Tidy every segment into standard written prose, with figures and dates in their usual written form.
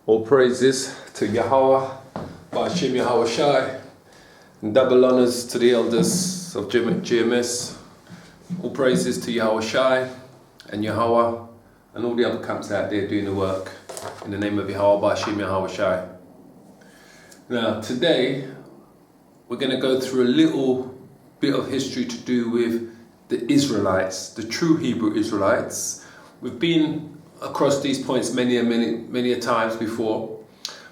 All praises to Yahweh, Ba'ashim Yahweh Shai, and double honors to the elders of GMS. All praises to Yahweh Shai and Yahweh and all the other camps out there doing the work. In the name of Yahweh, Ba'ashim Yahweh Shai. Now, today, we're going to go through a little bit of history to do with the Israelites, the true Hebrew Israelites. We've been across these points many a times before,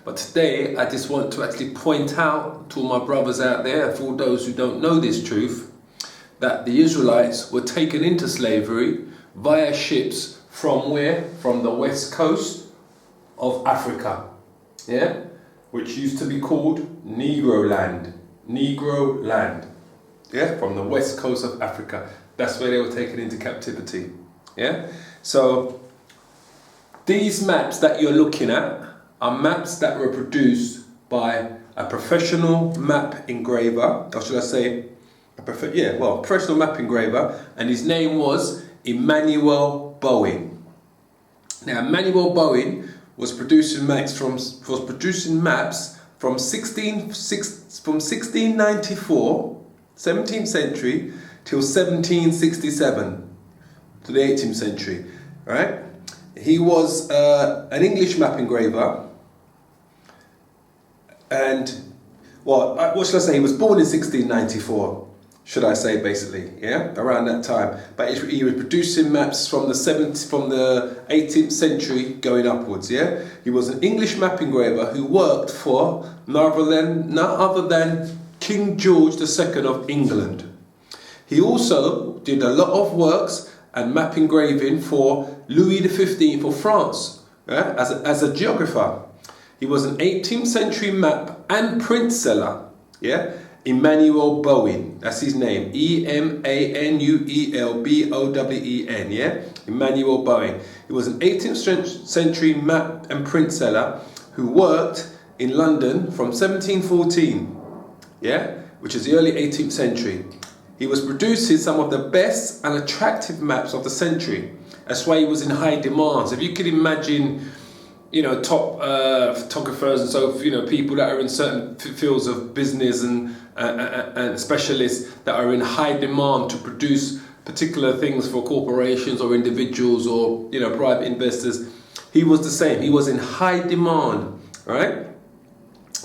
but today I just want to actually point out to all my brothers out there, for those who don't know this truth, that the Israelites were taken into slavery via ships from where? From the west coast of Africa, yeah, which used to be called Negro land, yeah, from the west coast of Africa. That's where they were taken into captivity, yeah. So these maps that you're looking at are maps that were produced by a professional map engraver, or should I say, professional map engraver, and his name was Emmanuel Bowen. Now, Emmanuel Bowen was producing maps from 1694, 17th century, till 1767, to the 18th century, right? He was an English map engraver, and what should I say? He was born in 1694, should I say, basically, yeah, around that time. But he was producing maps from the 18th century going upwards, yeah. He was an English map engraver who worked for none other than King George II of England. He also did a lot of works and map engraving for Louis XV of France, yeah, as a geographer. He was an 18th century map and print seller, yeah. Emmanuel Bowen, that's his name, Emanuelbowen, yeah, Emmanuel Bowen. He was an 18th century map and print seller who worked in London from 1714, yeah, which is the early 18th century. He was producing some of the best and attractive maps of the century. That's why he was in high demand. So if you could imagine, you know, top photographers and so, you know, people that are in certain fields of business and specialists that are in high demand to produce particular things for corporations or individuals or, you know, private investors. He was the same. He was in high demand, right?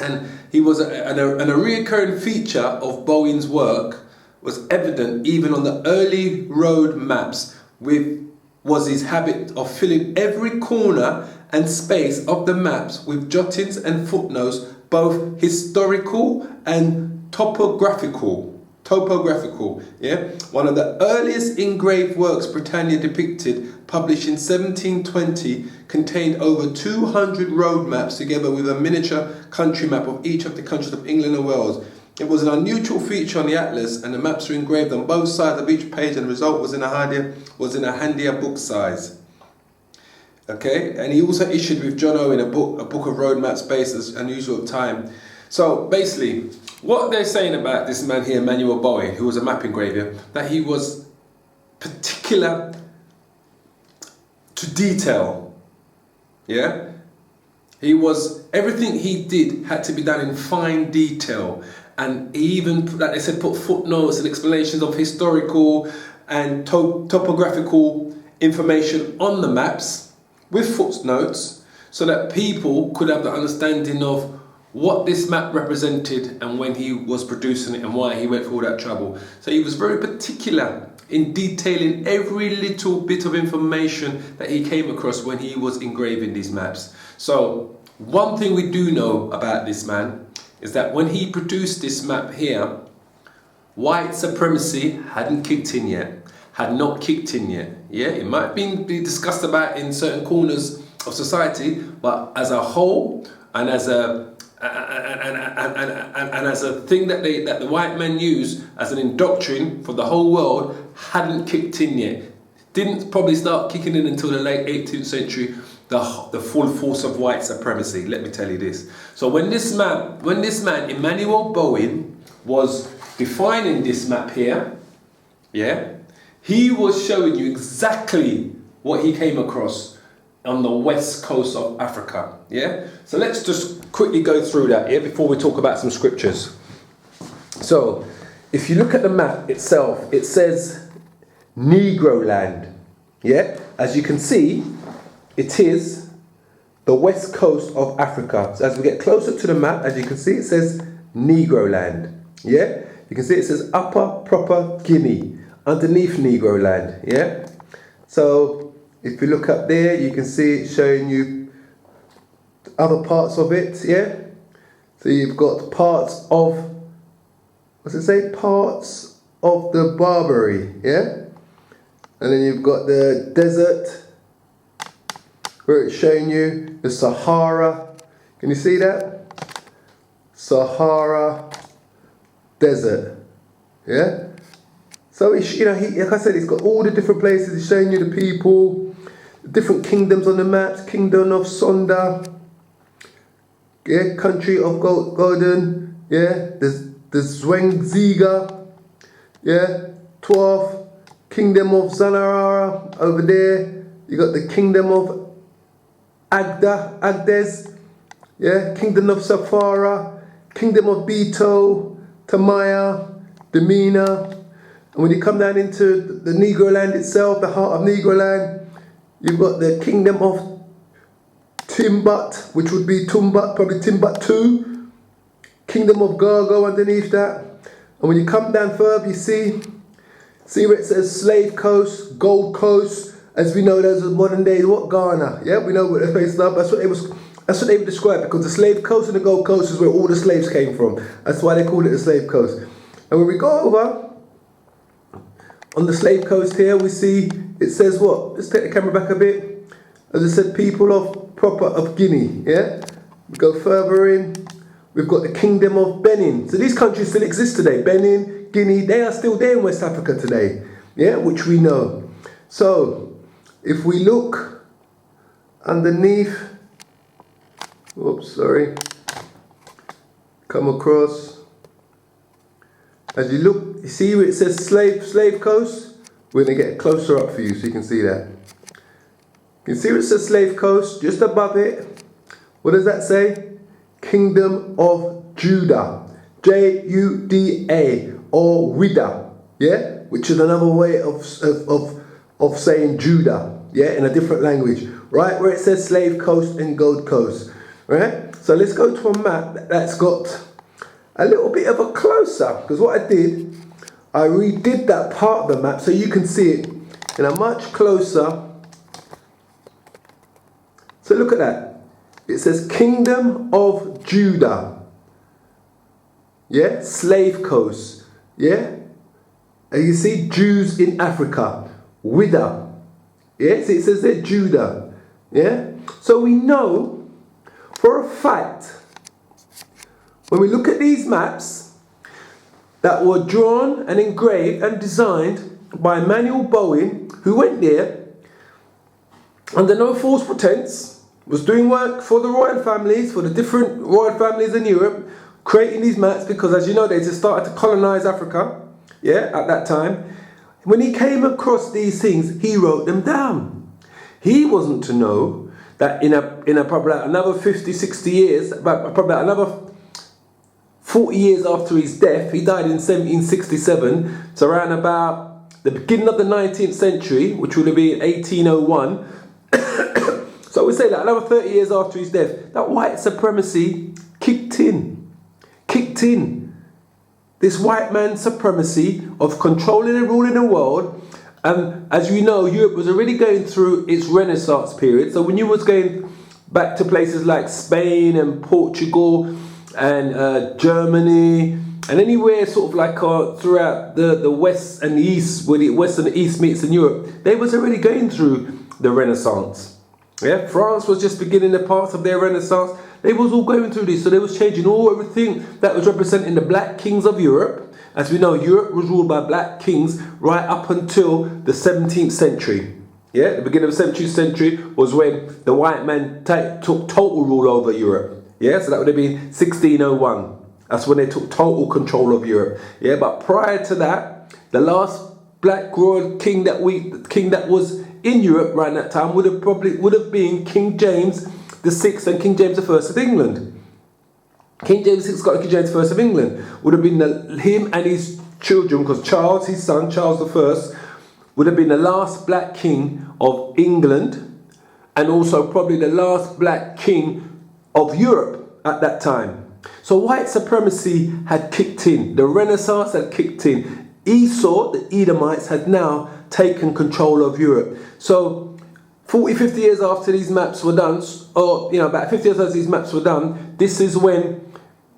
And he was a recurring feature of Bowen's work was evident even on the early road maps, was his habit of filling every corner and space of the maps with jottings and footnotes, both historical and topographical, yeah. One of the earliest engraved works Britannia depicted, published in 1720, contained over 200 road maps together with a miniature country map of each of the countries of England and Wales. It was an unusual feature on the atlas, and the maps were engraved on both sides of each page, and the result was in a handier book size. Okay, and he also issued with John Owen a book of road maps based as unusual time. So basically, what they're saying about this man here, Emmanuel Bowen, who was a map engraver, that he was particular to detail. Yeah, everything he did had to be done in fine detail. And he even, like they said, put footnotes and explanations of historical and topographical information on the maps with footnotes, so that people could have the understanding of what this map represented and when he was producing it and why he went through all that trouble. So he was very particular in detailing every little bit of information that he came across when he was engraving these maps. So one thing we do know about this man is that when he produced this map here, white supremacy had not kicked in yet. Yeah, it might be discussed about in certain corners of society, but as a whole and as a thing that the white men use as an indoctrination for the whole world, hadn't kicked in yet. Didn't probably start kicking in until the late 18th century. The full force of white supremacy, let me tell you this. So when this man, Emmanuel Bowen, was defining this map here, yeah, he was showing you exactly what he came across on the west coast of Africa. Yeah? So let's just quickly go through that, yeah, before we talk about some scriptures. So, if you look at the map itself, it says Negro land. Yeah? As you can see, it is the west coast of Africa. So as we get closer to the map, as you can see, it says Negro land. Yeah? You can see it says Upper Proper Guinea, underneath Negro land. Yeah? So, if you look up there, you can see it showing you other parts of it. Yeah? So you've got parts of, what's it say? Parts of the Barbary. Yeah? And then you've got the desert, where it's showing you the Sahara. Can you see that? Sahara desert. Yeah? So, like I said, it's got all the different places. It's showing you the people, the different kingdoms on the maps. Kingdom of Sonda. Yeah? Country of Golden. Yeah? The Zwangziga. Yeah? 12th. Kingdom of Zanarara over there. You got the Kingdom of Agdes, yeah, Kingdom of Safara, Kingdom of Beto, Tamaya, Demina. And when you come down into the Negro land itself, the heart of Negro land, you've got the Kingdom of Timbat, which would be Tumbat, probably Timbuktu, Kingdom of Gargo underneath that. And when you come down further, you see where it says Slave Coast, Gold Coast. As we know, those are modern day what, Ghana. Yeah, we know what they're based on. That's what they would describe, because the Slave Coast and the Gold Coast is where all the slaves came from. That's why they call it the Slave Coast. And when we go over on the Slave Coast here, we see it says what? Let's take the camera back a bit. As I said, people of Guinea. Yeah, we go further in. We've got the Kingdom of Benin. So these countries still exist today. Benin, Guinea, they are still there in West Africa today. Yeah, which we know. So, if we look underneath, come across, as you look, you see where it says Slave Coast? We're going to get closer up for you so you can see that. You can see where it says Slave Coast, just above it. What does that say? Kingdom of Judah, Juda, or Wida, yeah, which is another way of saying Judah, yeah, in a different language, right? Where it says Slave Coast and Gold Coast, right? So let's go to a map that's got a little bit of a closer, because what I did, I redid that part of the map so you can see it in a much closer. So look at that. It says Kingdom of Judah. Yeah, Slave Coast. Yeah, and you see Jews in Africa. Wida. Yeah, see it says there Judah. Yeah, so we know for a fact when we look at these maps that were drawn and engraved and designed by Emmanuel Bowen, who went there under no false pretense, was doing work for the royal families, for the different royal families in Europe, creating these maps because, as you know, they just started to colonize Africa, yeah, at that time. When he came across these things, he wrote them down. He wasn't to know that in a probably another 50, 60 years, probably another 40 years after his death, he died in 1767, so around about the beginning of the 19th century, which would have been 1801, so we say that another 30 years after his death, that white supremacy kicked in. This white man's supremacy of controlling and ruling the world. And as you know, Europe was already going through its Renaissance period. So when you was going back to places like Spain and Portugal and Germany and anywhere sort of like throughout the West and the East, where the West and the East meets in Europe, they was already going through the Renaissance. Yeah, France was just beginning the path of their Renaissance. They was all going through this, so they was changing everything that was representing the black kings of Europe. As we know, Europe was ruled by black kings right up until the 17th century. Yeah, the beginning of the 17th century was when the white man took total rule over Europe. Yeah, so that would have been 1601. That's when they took total control of Europe. Yeah, but prior to that, the last black royal king that was in Europe around that time would have been King James the Sixth and King James the First of England. King James VI, Scotland, King James I of England would have been him and his children, because Charles, his son, Charles I, would have been the last black king of England, and also probably the last black king of Europe at that time. So white supremacy had kicked in. The Renaissance had kicked in. Esau, the Edomites, had now taken control of Europe. So 40, 50 years after these maps were done, or about 50 years after these maps were done, this is when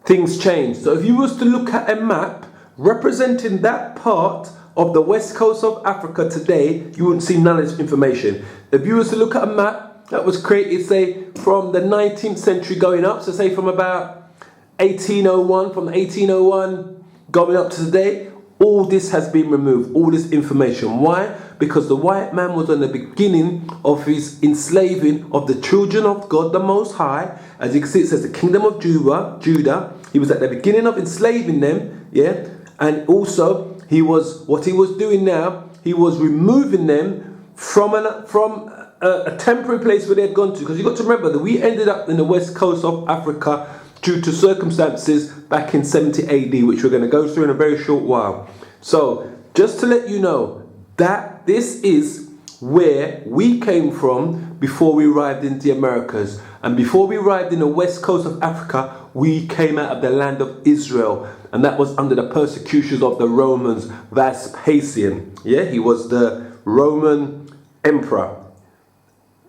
things changed. So if you was to look at a map representing that part of the west coast of Africa today, you wouldn't see none of this information. If you was to look at a map that was created, say, from the 19th century going up, so say from about 1801, from 1801 going up to today, all this has been removed, all this information. Why? Because the white man was on the beginning of his enslaving of the children of God the Most High. As you can see, it says the kingdom of Judah. He was at the beginning of enslaving them, yeah? And also, what he was doing now, he was removing them from a temporary place where they had gone to. Because you've got to remember that we ended up in the west coast of Africa due to circumstances back in 70 AD, which we're going to go through in a very short while. So, just to let you know that this is where we came from before we arrived in the Americas. And before we arrived in the west coast of Africa, we came out of the land of Israel. And that was under the persecutions of the Romans, Vespasian. Yeah, he was the Roman emperor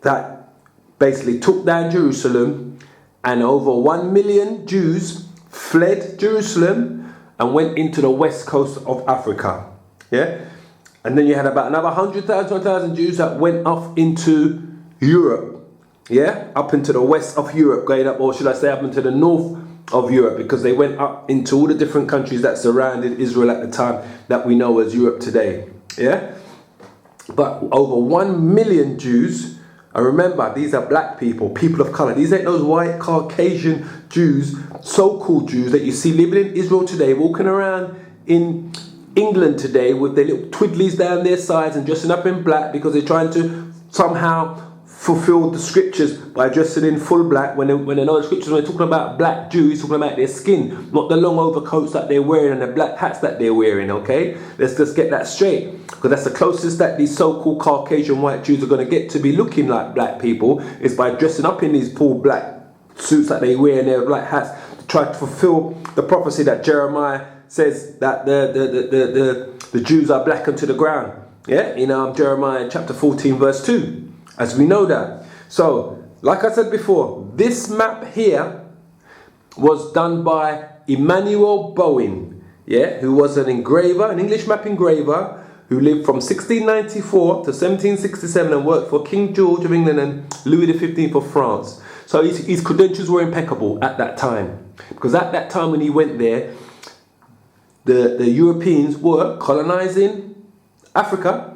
that basically took down Jerusalem, and over 1 million Jews fled Jerusalem and went into the west coast of Africa. Yeah? And then you had about another 100,000, 1,000 Jews that went off into Europe. Yeah? Up into the west of Europe, going up, or should I say up into the north of Europe, because they went up into all the different countries that surrounded Israel at the time that we know as Europe today. Yeah? But over 1 million Jews. And remember, these are black people, people of color. These ain't those white Caucasian Jews, so-called Jews that you see living in Israel today, walking around in England today with their little twiddlies down their sides and dressing up in black because they're trying to somehow fulfill the scriptures by dressing in full black. When they know the scriptures, when they're talking about black Jews, talking about their skin, not the long overcoats that they're wearing and the black hats that they're wearing, okay? Let's just get that straight, because that's the closest that these so-called Caucasian white Jews are going to get to be looking like black people, is by dressing up in these full black suits that they wear and their black hats to try to fulfill the prophecy that Jeremiah says that the Jews are blackened to the ground. Yeah, in Jeremiah chapter 14 verse 2. As we know that. So, like I said before, this map here was done by Emmanuel Bowen, yeah, who was an engraver, an English map engraver, who lived from 1694 to 1767 and worked for King George of England and Louis XV of France. So his credentials were impeccable at that time. Because at that time when he went there, the Europeans were colonizing Africa.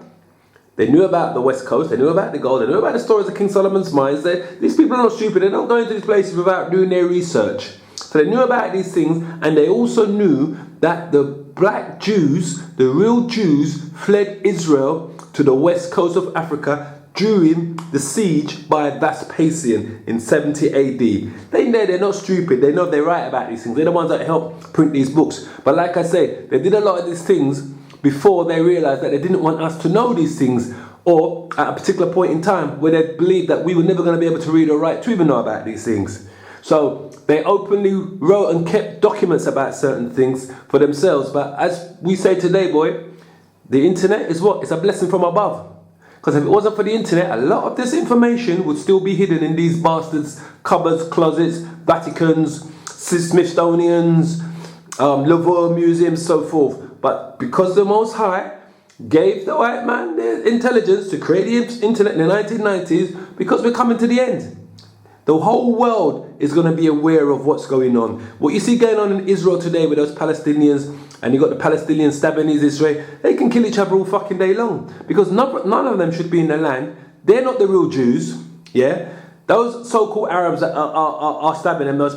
They knew about the West Coast, they knew about the gold, they knew about the stories of King Solomon's mines. These people are not stupid, they don't go into these places without doing their research. So they knew about these things, and they also knew that the black Jews, the real Jews, fled Israel to the west coast of Africa during the siege by Vespasian in 70 AD. They know they're not stupid, they know they're right about these things. They're the ones that helped print these books. But like I say, they did a lot of these things before they realized that they didn't want us to know these things, or at a particular point in time where they believed that we were never going to be able to read or write to even know about these things. So they openly wrote and kept documents about certain things for themselves. But as we say today, boy, the internet is what? It's a blessing from above. Because if it wasn't for the internet, a lot of this information would still be hidden in these bastards' cupboards, closets, Vaticans, Smithsonians, Louvre museums, so forth. But because the Most High gave the white man the intelligence to create the internet in the 1990s, because we're coming to the end. The whole world is going to be aware of what's going on. What you see going on in Israel today with those Palestinians, and you got the Palestinians stabbing these Israel, they can kill each other all fucking day long. Because none of them should be in the land. They're not the real Jews, yeah? Those so-called Arabs that are stabbing them, those